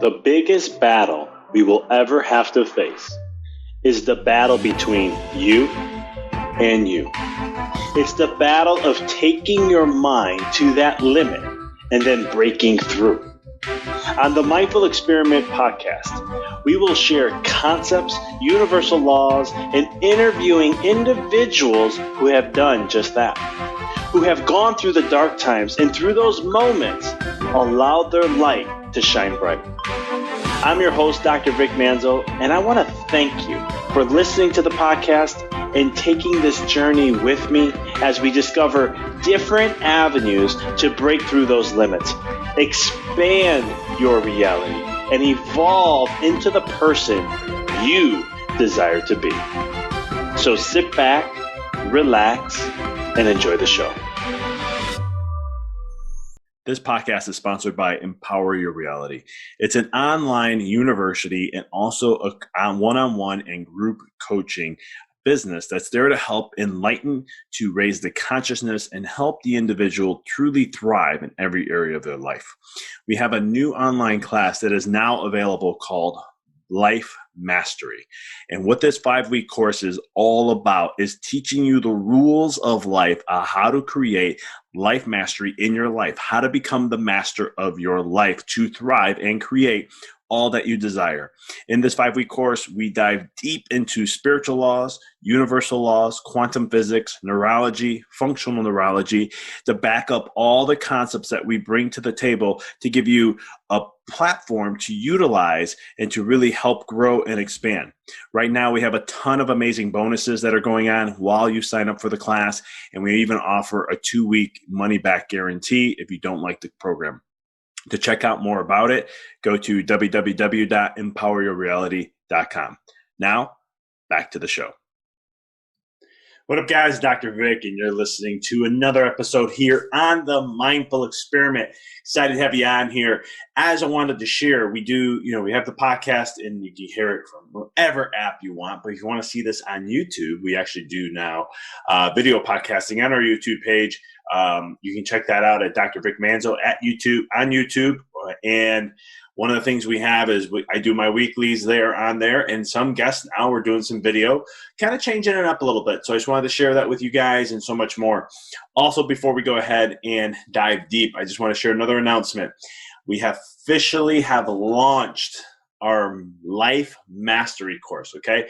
The biggest battle we will ever have to face is the battle between you and you. It's the battle of taking your mind to that limit and then breaking through. On the Mindful Experiment podcast, we will share concepts, universal laws, and interviewing individuals who have done just that, who have gone through the dark times and through those moments allowed their light to shine bright. I'm your host, DrVic, and I want to thank you for listening to the podcast and taking this journey with me as we discover different avenues to break through those limits, expand your reality, and evolve into the person you desire to be. So sit back, relax, and enjoy the show. This podcast is sponsored by Empower Your Reality. It's an online university and also a one-on-one and group coaching business that's there to help enlighten, to raise the consciousness, and help the individual truly thrive in every area of their life. We have a new online class that is now available called Life Mastery. And what this 5-week course is all about is teaching you the rules of life, how to create life mastery in your life, how to become the master of your life to thrive and create all that you desire. In this 5-week course, we dive deep into spiritual laws, universal laws, quantum physics, neurology, functional neurology, to back up all the concepts that we bring to the table to give you a platform to utilize and to really help grow and expand. Right now, we have a ton of amazing bonuses that are going on while you sign up for the class, and we even offer a 2-week money-back guarantee if you don't like the program. To check out more about it, go to www.empoweryourreality.com. Now, back to the show. What up, guys? DrVic, and you're listening to another episode here on the Mindful Experiment. Excited to have you on here. As I wanted to share, we have the podcast, and you can hear it from whatever app you want. But if you want to see this on YouTube, we actually do now video podcasting on our YouTube page. You can check that out at DrVic Manzo on YouTube. And one of the things we have is I do my weeklies on there, and some guests now we're doing some video, kind of changing it up a little bit. So I just wanted to share that with you guys and so much more. Also, before we go ahead and dive deep, I just want to share another announcement. We have officially launched our Life Mastery course, okay?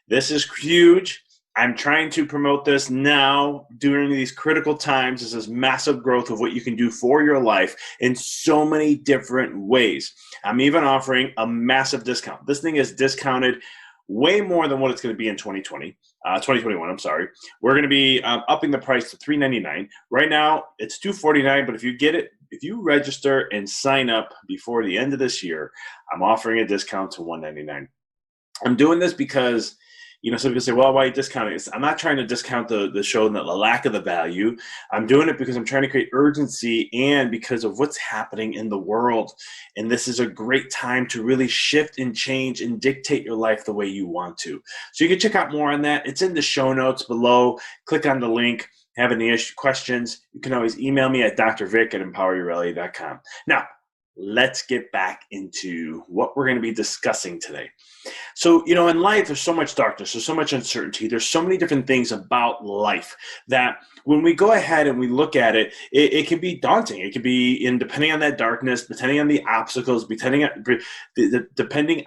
This is huge. I'm trying to promote this now during these critical times. This is massive growth of what you can do for your life in so many different ways. I'm even offering a massive discount. This thing is discounted way more than what it's going to be in 2021, I'm sorry. We're going to be upping the price to $399. Right now, it's $249, but if you register and sign up before the end of this year, I'm offering a discount to $199. I'm doing this because some people say, well, why are you discounting it? I'm not trying to discount the show and the lack of the value. I'm doing it because I'm trying to create urgency and because of what's happening in the world. And this is a great time to really shift and change and dictate your life the way you want to. So you can check out more on that. It's in the show notes below. Click on the link. Have any questions, you can always email me at drvic@empoweryourreality.com. Now, let's get back into what we're going to be discussing today. So, in life, there's so much darkness, there's so much uncertainty, there's so many different things about life that when we go ahead and we look at it, it can be daunting. It can be, depending on that darkness, depending on the obstacles, depending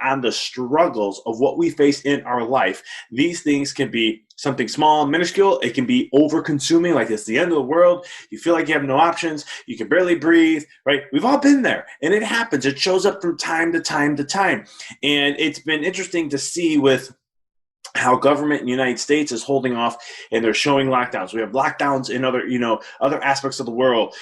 on the struggles of what we face in our life, these things can be something small, minuscule. It can be over-consuming, like it's the end of the world. You feel like you have no options. You can barely breathe, right? We've all been there, and it happens. It shows up from time to time to time. And it's been interesting to see with how government in the United States is holding off, and they're showing lockdowns. We have lockdowns in other aspects of the world.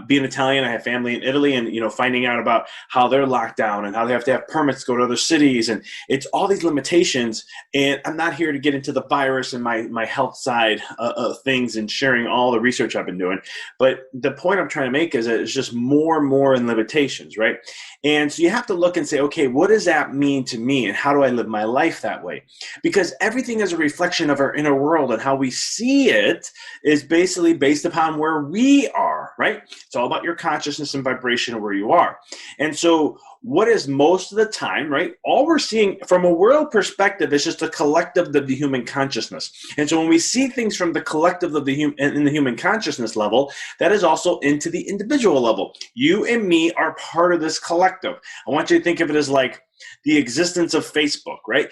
Being Italian, I have family in Italy, and finding out about how they're locked down and how they have to have permits to go to other cities, and it's all these limitations. And I'm not here to get into the virus and my health side of things and sharing all the research I've been doing, but the point I'm trying to make is that it's just more and more in limitations, right? And so you have to look and say, okay, what does that mean to me, and how do I live my life that way? because everything is a reflection of our inner world, and how we see it is basically based upon where we are, right? It's all about your consciousness and vibration of where you are. And so what is most of the time, right? All we're seeing from a world perspective is just a collective of the human consciousness. And so when we see things from the collective of the in the human consciousness level, that is also into the individual level. You and me are part of this collective. I want you to think of it as like the existence of Facebook, right?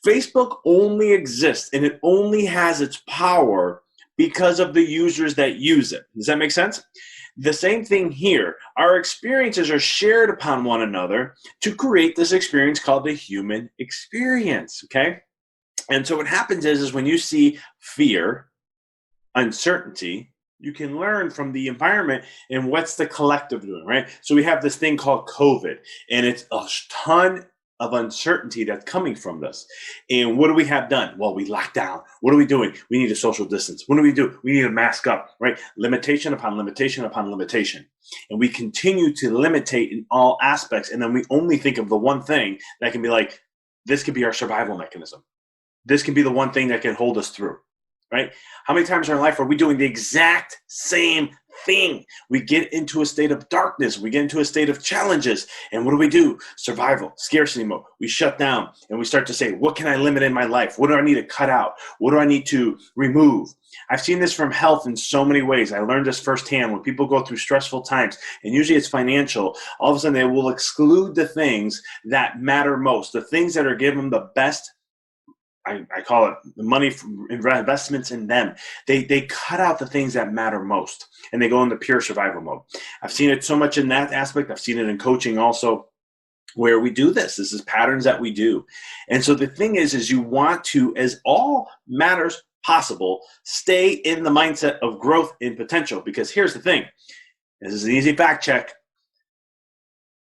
Facebook only exists and it only has its power because of the users that use it. Does that make sense? The same thing here. Our experiences are shared upon one another to create this experience called the human experience, okay? And so what happens is when you see fear, uncertainty, you can learn from the environment and what's the collective doing, right? So we have this thing called COVID, and it's a ton of uncertainty that's coming from this. And what do we have done? Well, we locked down. What are we doing? We need a social distance. What do? We need to mask up, right? Limitation upon limitation upon limitation. And we continue to limitate in all aspects. And then we only think of the one thing that can be like, this could be our survival mechanism. This can be the one thing that can hold us through, right? How many times in our life are we doing the exact same thing? We get into a state of darkness. We get into a state of challenges. And what do? Survival, scarcity mode. We shut down and we start to say, what can I limit in my life? What do I need to cut out? What do I need to remove? I've seen this from health in so many ways. I learned this firsthand when people go through stressful times, and usually it's financial. All of a sudden they will exclude the things that matter most, the things that are giving them the best, I call it the money from investments in them. They cut out the things that matter most, and they go into pure survival mode. I've seen it so much in that aspect. I've seen it in coaching also, where we do this. This is patterns that we do. And so the thing is you want to, as all matters possible, stay in the mindset of growth and potential. Because here's the thing. This is an easy fact check.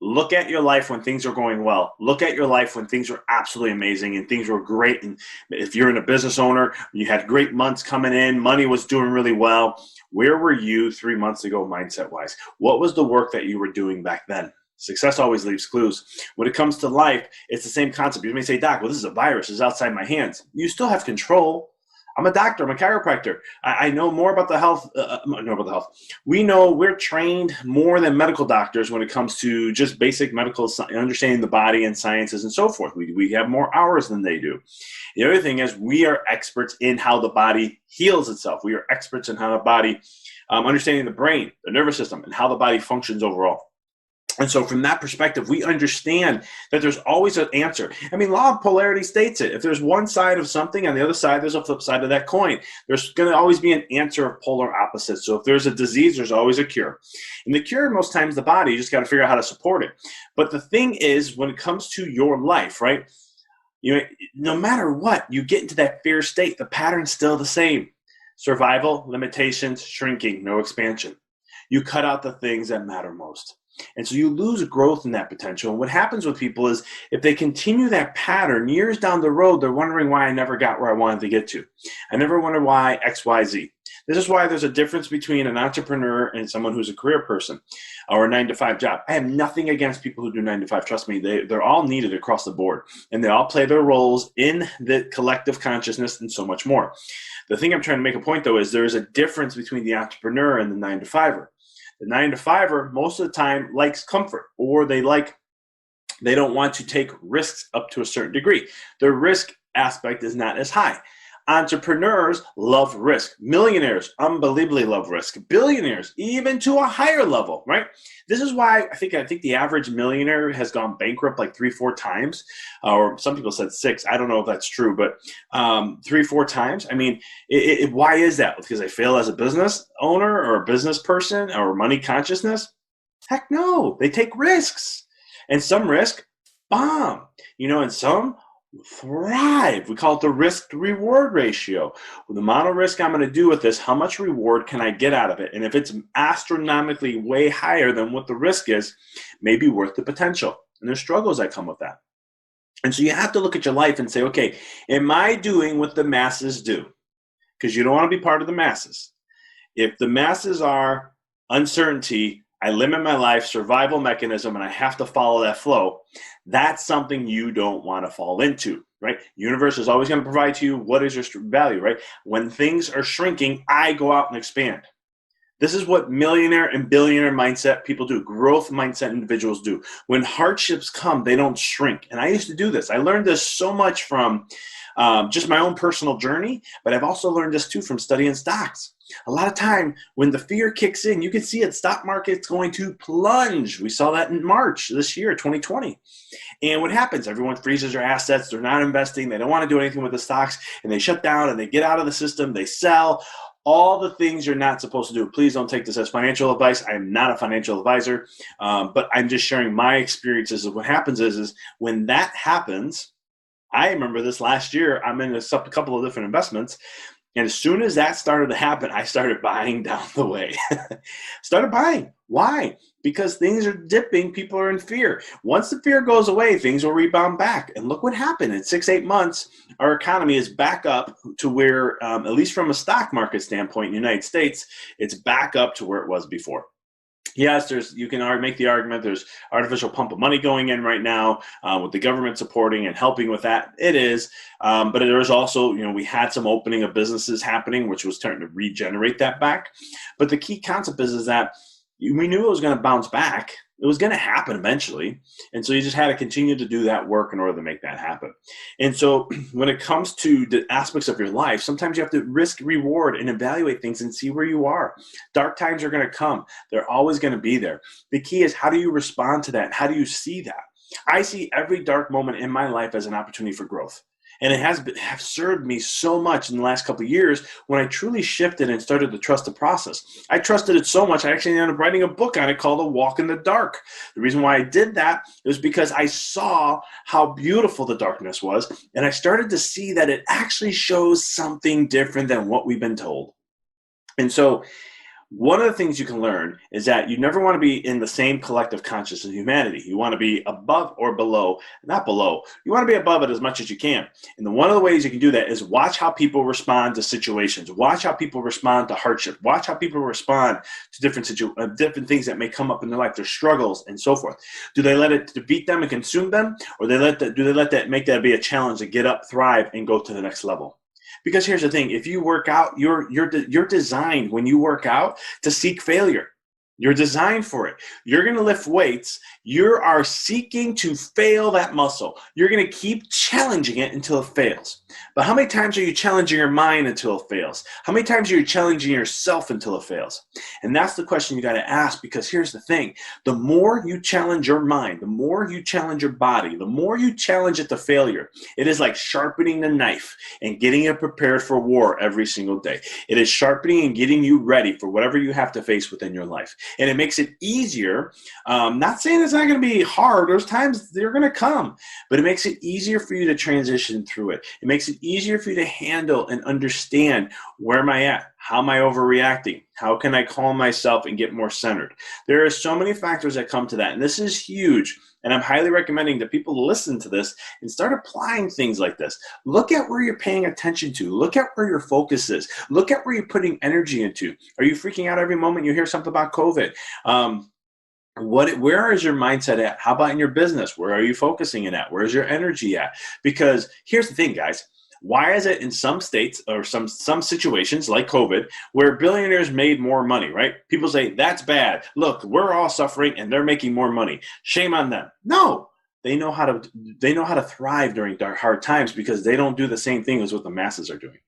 Look at your life when things are going well. Look at your life when things are absolutely amazing and things were great. And if you're in a business owner, you had great months coming in, money was doing really well. Where were you 3 months ago mindset-wise? What was the work that you were doing back then? Success always leaves clues. When it comes to life, it's the same concept. You may say, Doc, well, this is a virus. It's outside my hands. You still have control. I'm a doctor. I'm a chiropractor. I know more about the health. We're trained more than medical doctors when it comes to just basic medical understanding the body and sciences and so forth. We have more hours than they do. The other thing is we are experts in how the body heals itself. We are experts in how the body, understanding the brain, the nervous system, and how the body functions overall. And so from that perspective, we understand that there's always an answer. I mean, law of polarity states it. If there's one side of something, on the other side, there's a flip side of that coin. There's going to always be an answer of polar opposites. So if there's a disease, there's always a cure. And the cure, most times, the body, you just got to figure out how to support it. But the thing is, when it comes to your life, right, no matter what, you get into that fear state, the pattern's still the same. Survival, limitations, shrinking, no expansion. You cut out the things that matter most. And so you lose growth in that potential. And what happens with people is if they continue that pattern years down the road, they're wondering why I never got where I wanted to get to. I never wondered why X, Y, Z. This is why there's a difference between an entrepreneur and someone who's a career person or a 9-to-5 job. I have nothing against people who do 9-to-5. Trust me, they're all needed across the board. And they all play their roles in the collective consciousness and so much more. The thing I'm trying to make a point, though, is there is a difference between the entrepreneur and the 9-to-5er. The 9-to-5er most of the time likes comfort, or they don't want to take risks up to a certain degree. Their risk aspect is not as high. Entrepreneurs love risk. Millionaires unbelievably love risk. Billionaires, even to a higher level, right? This is why I think the average millionaire has gone bankrupt like 3-4 times, or some people said 6. I don't know if that's true, but 3-4 times. I mean, why is that? Because they fail as a business owner or a business person or money consciousness? Heck no, they take risks, and some risk bomb, and some thrive. We call it the risk to reward ratio. With the amount of risk I'm going to do with this, how much reward can I get out of it? And if it's astronomically way higher than what the risk is, maybe worth the potential. And there's struggles that come with that. And so you have to look at your life and say, okay, am I doing what the masses do? Because you don't want to be part of the masses. If the masses are uncertainty, I limit my life, survival mechanism, and I have to follow that flow, that's something you don't want to fall into. right? Universe is always going to provide to you what is your value, right? When things are shrinking, I go out and expand. This is what millionaire and billionaire mindset people do. Growth mindset individuals do. When hardships come, they don't shrink. And I used to do this. I learned this so much from just my own personal journey, but I've also learned this too from studying stocks. A lot of time when the fear kicks in, you can see it, stock market's going to plunge. We saw that in March this year, 2020. And what happens? Everyone freezes their assets. They're not investing. They don't want to do anything with the stocks, and they shut down and they get out of the system. They sell. All the things you're not supposed to do. Please don't take this as financial advice. I am not a financial advisor, but I'm just sharing my experiences of what happens is when that happens. I remember this last year. I'm in a couple of different investments. And as soon as that started to happen, I started buying down the way. Started buying. Why? Because things are dipping. People are in fear. Once the fear goes away, things will rebound back. And look what happened. In 6-8 months, our economy is back up to where, at least from a stock market standpoint in the United States, it's back up to where it was before. Yes, you can make the argument there's artificial pump of money going in right now with the government supporting and helping with that. It is. But there's also, we had some opening of businesses happening, which was starting to regenerate that back. But the key concept is that we knew it was going to bounce back. It was going to happen eventually. And so you just had to continue to do that work in order to make that happen. And so when it comes to the aspects of your life, sometimes you have to risk reward and evaluate things and see where you are. Dark times are going to come. They're always going to be there. The key is, how do you respond to that? How do you see that? I see every dark moment in my life as an opportunity for growth. And it has served me so much in the last couple of years when I truly shifted and started to trust the process. I trusted it so much, I actually ended up writing a book on it called A Walk in the Dark. The reason why I did that was because I saw how beautiful the darkness was, and I started to see that it actually shows something different than what we've been told. And so one of the things you can learn is that you never want to be in the same collective consciousness of humanity. You want to be above or below, not below. You want to be above it as much as you can. And one of the ways you can do that is watch how people respond to situations. Watch how people respond to hardship. Watch how people respond to different things that may come up in their life, their struggles and so forth. Do they let it defeat them and consume them? Or do they let that make that be a challenge to get up, thrive, and go to the next level? Because here's the thing, if you work out, you're designed when you work out to seek failure. You're designed for it. You're going to lift weights. You are seeking to fail that muscle. You're going to keep challenging it until it fails. But how many times are you challenging your mind until it fails? How many times are you challenging yourself until it fails? And that's the question you got to ask, because here's the thing. The more you challenge your mind, the more you challenge your body, the more you challenge it to failure. It is like sharpening the knife and getting it prepared for war every single day. It is sharpening and getting you ready for whatever you have to face within your life. And it makes it easier. Not saying it's not going to be hard. There's times they're going to come. But it makes it easier for you to transition through it. It makes it easier for you to handle and understand, where am I at? How am I overreacting? How can I calm myself and get more centered? There are so many factors that come to that. And this is huge. And I'm highly recommending that people listen to this and start applying things like this. Look at where you're paying attention to. Look at where your focus is. Look at where you're putting energy into. Are you freaking out every moment you hear something about COVID? Where is your mindset at? How about in your business? Where are you focusing it at? Where's your energy at? Because here's the thing, guys. Why is it in some states or some situations like COVID where billionaires made more money, right? People say, that's bad. Look, we're all suffering and they're making more money. Shame on them. No, they know how to thrive during hard times because they don't do the same thing as what the masses are doing.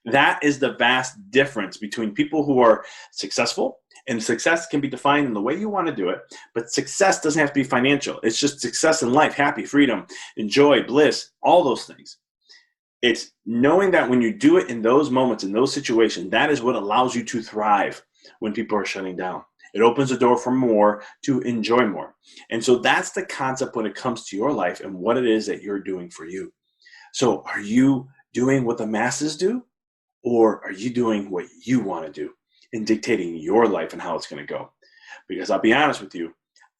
That is the vast difference between people who are successful, and success can be defined in the way you want to do it, but success doesn't have to be financial. It's just success in life, happy, freedom, joy, bliss, all those things. It's knowing that when you do it in those moments, in those situations, that is what allows you to thrive when people are shutting down. It opens the door for more, to enjoy more. And so that's the concept when it comes to your life and what it is that you're doing for you. So are you doing what the masses do, or are you doing what you want to do and dictating your life and how it's going to go? Because I'll be honest with you,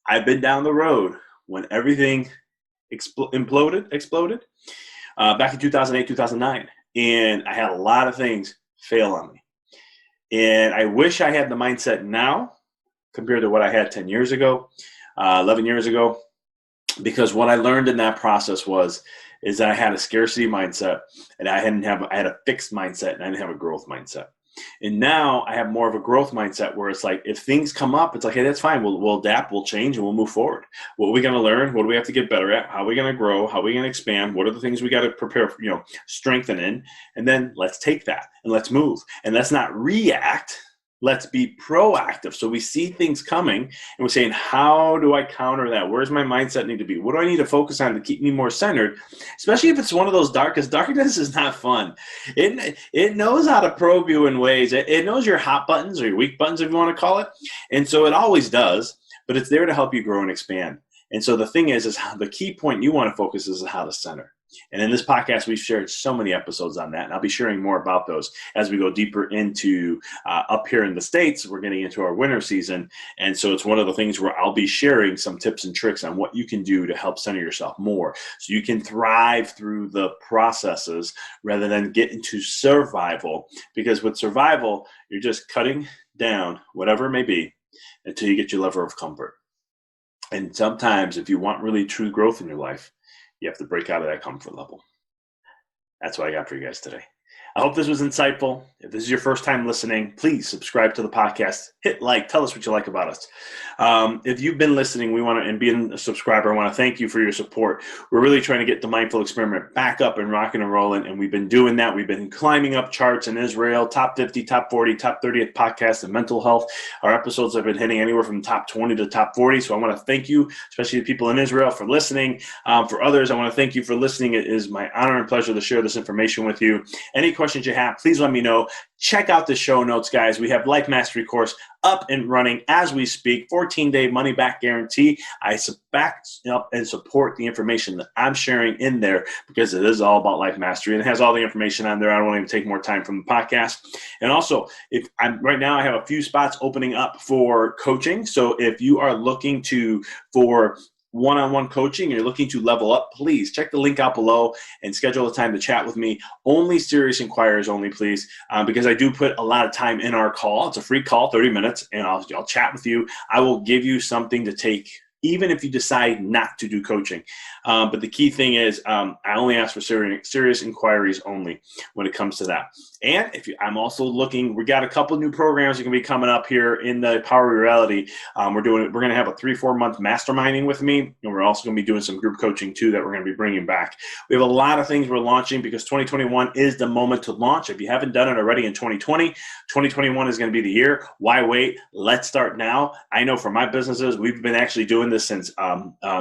I've been down the road when everything exploded. Back in 2008, 2009. And I had a lot of things fail on me. And I wish I had the mindset now compared to what I had 10 years ago, 11 years ago, because what I learned in that process is that I had a scarcity mindset, and I had a fixed mindset, and I didn't have a growth mindset. And now I have more of a growth mindset where it's like, if things come up, it's like, hey, that's fine. We'll adapt, we'll change, and we'll move forward. What are we going to learn? What do we have to get better at? How are we going to grow? How are we going to expand? What are the things we got to prepare for, strengthen in? And then let's take that and let's move. And let's not react. Let's be proactive. So we see things coming and we're saying, how do I counter that? Where's my mindset need to be? What do I need to focus on to keep me more centered? Especially if it's one of those because darkness is not fun. It knows how to probe you in ways. It knows your hot buttons or your weak buttons, if you want to call it. And so it always does, but it's there to help you grow and expand. And so the thing is how the key point you want to focus is how to center. And in this podcast, we've shared so many episodes on that, and I'll be sharing more about those as we go deeper into up here in the States. We're getting into our winter season, and so it's one of the things where I'll be sharing some tips and tricks on what you can do to help center yourself more so you can thrive through the processes rather than get into survival, because with survival, you're just cutting down whatever it may be until you get your level of comfort. And sometimes if you want really true growth in your life, you have to break out of that comfort level. That's what I got for you guys today. I hope this was insightful. If this is your first time listening, please subscribe to the podcast. Hit like. Tell us what you like about us. If you've been listening, and being a subscriber, I want to thank you for your support. We're really trying to get the Mindful Experiment back up and rocking and rolling, and we've been doing that. We've been climbing up charts in Israel, top 50, top 40, top 30 podcast in mental health. Our episodes have been hitting anywhere from top 20 to top 40, so I want to thank you, especially the people in Israel, for listening. For others, I want to thank you for listening. It is my honor and pleasure to share this information with you. Any questions you have, please let me know. Check out the show notes, guys. We have Life Mastery course up and running as we speak. 14-day money-back guarantee. I back up and support the information that I'm sharing in there because it is all about life mastery and it has all the information on there. I don't want to even take more time from the podcast. And also, right now I have a few spots opening up for coaching. So if you are looking for one-on-one coaching, you're looking to level up, please check the link out below and schedule a time to chat with me. Only serious inquirers only, please, because I do put a lot of time in our call. It's a free call, 30 minutes, and I'll chat with you. I will give you something to take, even if you decide not to do coaching. But the key thing is I only ask for serious inquiries only when it comes to that. And I'm also looking, we got a couple new programs that are going to be coming up here in the Power of Reality. We're going to have a 3-4 month masterminding with me. And we're also going to be doing some group coaching too that we're going to be bringing back. We have a lot of things we're launching because 2021 is the moment to launch. If you haven't done it already in 2020, 2021 is going to be the year. Why wait? Let's start now. I know for my businesses, we've been actually doing this since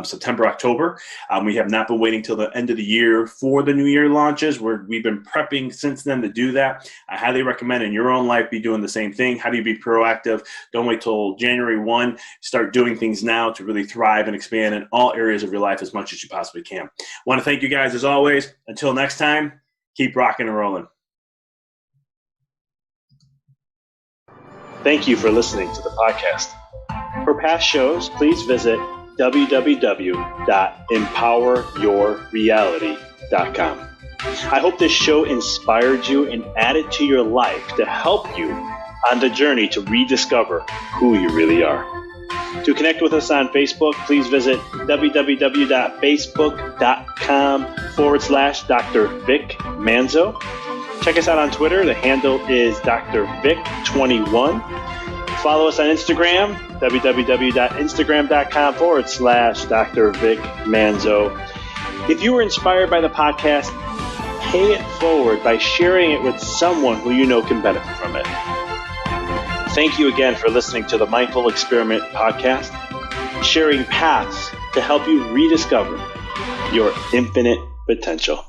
September, October. We have not been waiting till the end of the year for the new year launches. We've been prepping since then to do that. I highly recommend in your own life be doing the same thing. How do you be proactive? Don't wait till January 1. Start doing things now to really thrive and expand in all areas of your life as much as you possibly can. I want to thank you guys as always. Until next time, keep rocking and rolling. Thank you for listening to the podcast. For past shows, please visit www.empoweryourreality.com. I hope this show inspired you and added to your life to help you on the journey to rediscover who you really are. To connect with us on Facebook, please visit www.facebook.com/DrVic Manzo. Check us out on Twitter. The handle is DrVic21. Follow us on Instagram, www.instagram.com/DrVic Manzo. If you were inspired by the podcast, pay it forward by sharing it with someone who you know can benefit from it. Thank you again for listening to the Mindful Experiment podcast, sharing paths to help you rediscover your infinite potential.